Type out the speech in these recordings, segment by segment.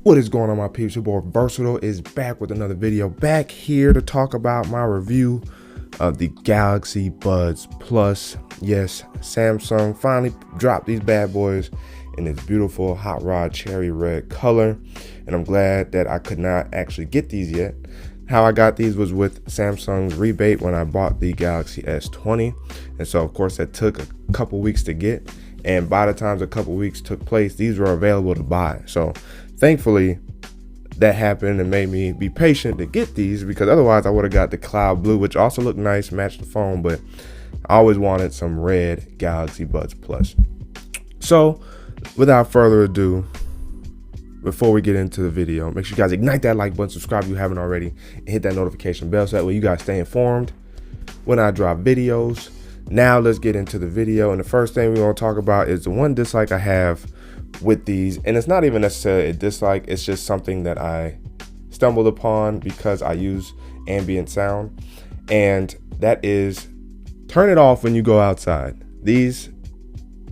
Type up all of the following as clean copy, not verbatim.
What is going on, my peeps? Your boy Versatile is back with another video, back here to talk about my review of the Galaxy Buds Plus. Yes, Samsung finally dropped these bad boys in this beautiful hot rod cherry red color, and I'm glad that I could not actually get these yet. How I got these was with Samsung's rebate when I bought the Galaxy S20, and so of course that took a couple weeks to get, and by the time a couple weeks took place, these were available to buy. So thankfully that happened and made me be patient to get these, because otherwise I would have got the cloud blue, which also looked nice, matched the phone, but I always wanted some red Galaxy Buds Plus. So without further ado, before we get into the video, make sure you guys ignite that like button, subscribe if you haven't already, and hit that notification bell so that way you guys stay informed when I drop videos. Now let's get into the video, and the first thing we're going to talk about is the one dislike I have with these, and it's not even necessarily a dislike, it's just something that I stumbled upon because I use ambient sound, and that is turn it off when you go outside. These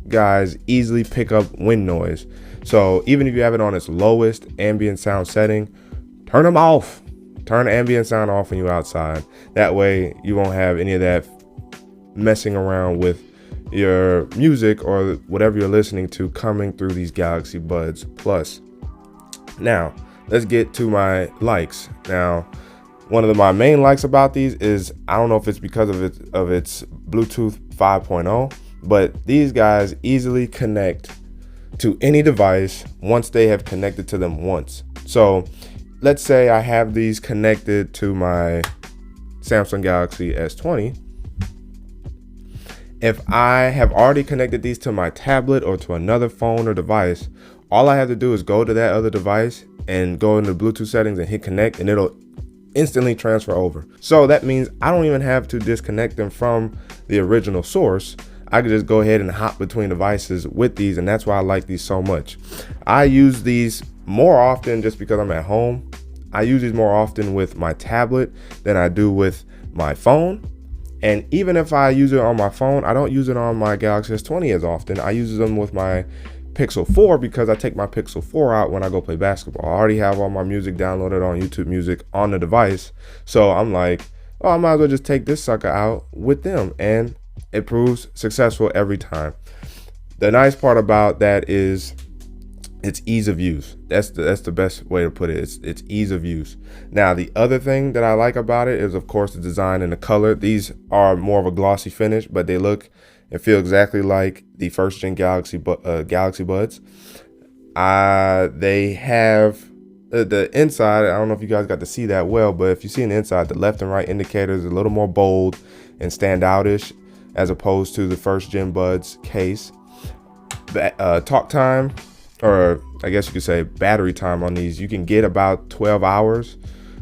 guys easily pick up wind noise, so even if you have it on its lowest ambient sound setting, turn them off. Turn ambient sound off when you're outside. That way you won't have any of that messing around with your music or whatever you're listening to coming through these Galaxy Buds Plus. Now let's get to my likes. Now, one of my main likes about these is, I don't know if it's because of its Bluetooth 5.0, but these guys easily connect to any device once they have connected to them once. So let's say I have these connected to my Samsung Galaxy S20. If I have already connected these to my tablet or to another phone or device, all I have to do is go to that other device and go into Bluetooth settings and hit connect, and it'll instantly transfer over. So that means I don't even have to disconnect them from the original source. I can just go ahead and hop between devices with these, and that's why I like these so much. I use these more often just because I'm at home. I use these more often with my tablet than I do with my phone. And even if I use it on my phone, I don't use it on my Galaxy S20 as often. I use them with my Pixel 4 because I take my Pixel 4 out when I go play basketball. I already have all my music downloaded on YouTube Music on the device. So I'm like, oh, I might as well just take this sucker out with them. And it proves successful every time. The nice part about that is it's ease of use. That's the best way to put it. It's ease of use. Now, the other thing that I like about it is, of course, the design and the color. These are more of a glossy finish, but they look and feel exactly like the first gen Galaxy Buds. They have the inside. I don't know if you guys got to see that well, but if you see an inside, the left and right indicators are a little more bold and standoutish as opposed to the first gen Buds case. Talk time, or I guess you could say battery time on these, you can get about 12 hours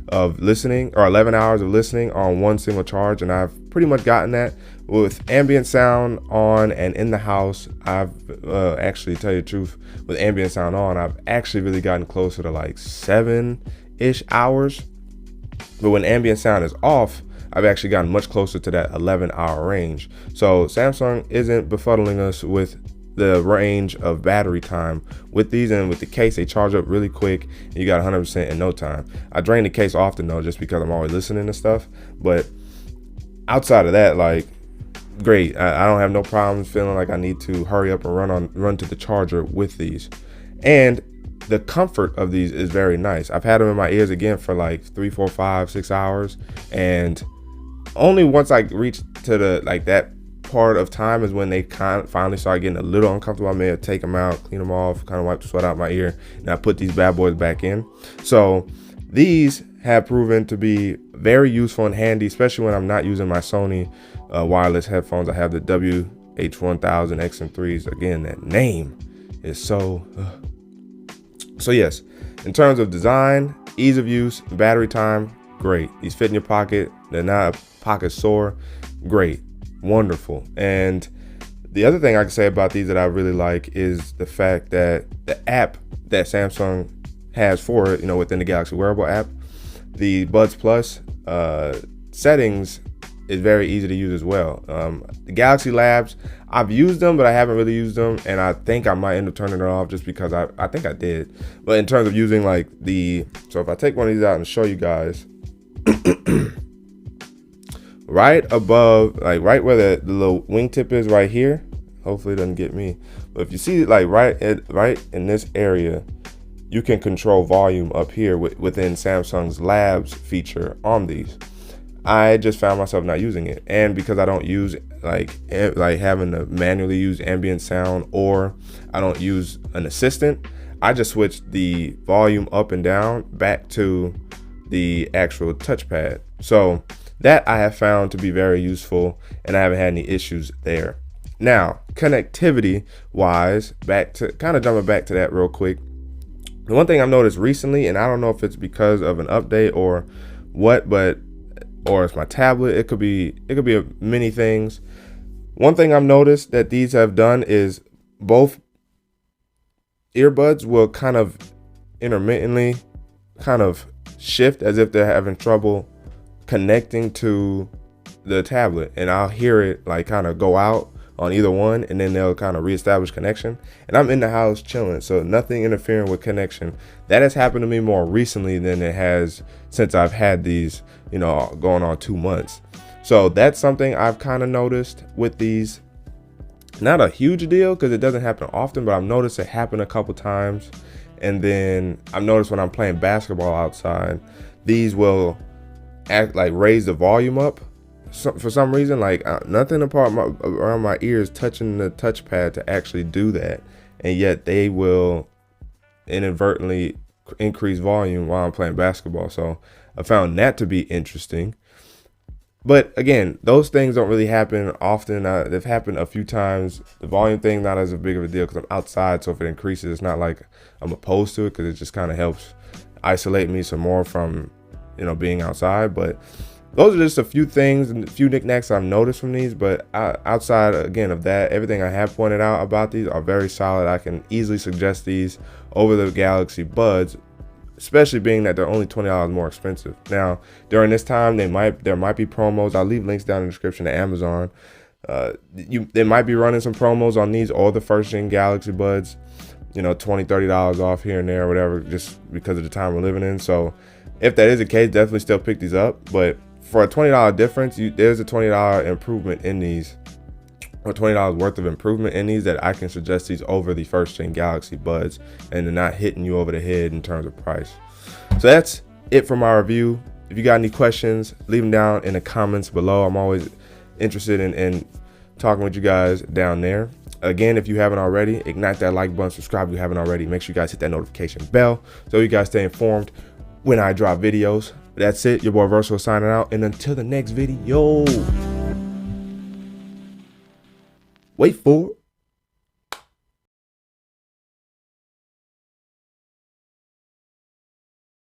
of listening, or 11 hours of listening on one single charge, and I've pretty much gotten that with ambient sound on and in the house. I've actually, tell you the truth, with ambient sound on, I've actually really gotten closer to like 7-ish hours, but when ambient sound is off, I've actually gotten much closer to that 11-hour range. So Samsung isn't befuddling us with the range of battery time with these, and with the case, they charge up really quick and you got 100% in no time. I drain the case often though, just because I'm always listening to stuff, but outside of that, like, great. I don't have no problems feeling like I need to hurry up and run to the charger with these. And the comfort of these is very nice. I've had them in my ears again for like 3, 4, 5, 6 hours, and only once I reach to the that part of time is when they finally start getting a little uncomfortable. I may have take them out, clean them off, kind of wipe the sweat out my ear, and I put these bad boys back in. So these have proven to be very useful and handy, especially when I'm not using my Sony wireless headphones. I have the WH-1000 XM3s. Again, that name is so yes, in terms of design, ease of use, battery time, great. These fit in your pocket. They're not pocket sore. Great. Wonderful. And the other thing I can say about these that I really like is the fact that the app that Samsung has for it, within the Galaxy Wearable app, the Buds Plus settings is very easy to use as well. The Galaxy Labs, I've used them, but I haven't really used them, and I think I might end up turning it off just because I think I did. But in terms of using like so if I take one of these out and show you guys, right above, like right where the little wingtip is right here, hopefully it doesn't get me, but if you see like right in this area, you can control volume up here within Samsung's Labs feature on these. I just found myself not using it, and because I don't use like having to manually use ambient sound, or I don't use an assistant, I just switched the volume up and down back to the actual touchpad. So that I have found to be very useful, and I haven't had any issues there. Now, connectivity wise, jumping back to that real quick. The one thing I've noticed recently, and I don't know if it's because of an update or what, or it's my tablet, it could be many things. One thing I've noticed that these have done is both earbuds will kind of intermittently kind of shift as if they're having trouble connecting to the tablet, and I'll hear it like kind of go out on either one, and then they'll kind of reestablish connection, and I'm in the house chilling, so nothing interfering with connection. That has happened to me more recently than it has since I've had these, going on 2 months. So that's something I've kind of noticed with these. Not a huge deal because it doesn't happen often, but I've noticed it happen a couple times. And then I've noticed when I'm playing basketball outside, these will raise the volume up. So for some reason, nothing around my ears touching the touchpad to actually do that, and yet they will inadvertently increase volume while I'm playing basketball. So I found that to be interesting. But again, those things don't really happen often. They've happened a few times. The volume thing not as big of a deal because I'm outside, so if it increases, it's not like I'm opposed to it, because it just kind of helps isolate me some more from being outside. But those are just a few things and a few knickknacks I've noticed from these. But outside, again, of that, everything I have pointed out about these are very solid. I can easily suggest these over the Galaxy Buds, especially being that they're only $20 more expensive. Now, during this time, there might be promos. I'll leave links down in the description to Amazon. They might be running some promos on these or the first-gen Galaxy Buds, $20, $30 off here and there, or whatever, just because of the time we're living in. So if that is the case, definitely still pick these up. But for a $20 difference, there's a $20 improvement in these, or $20 worth of improvement in these, that I can suggest these over the first gen Galaxy Buds, and they're not hitting you over the head in terms of price. So that's it for my review. If you got any questions, leave them down in the comments below. I'm always interested in talking with you guys down there. Again, if you haven't already, ignite that like button, subscribe if you haven't already. Make sure you guys hit that notification bell so you guys stay informed when I drop videos. That's it. Your boy Versal signing out, and until the next video, wait for it.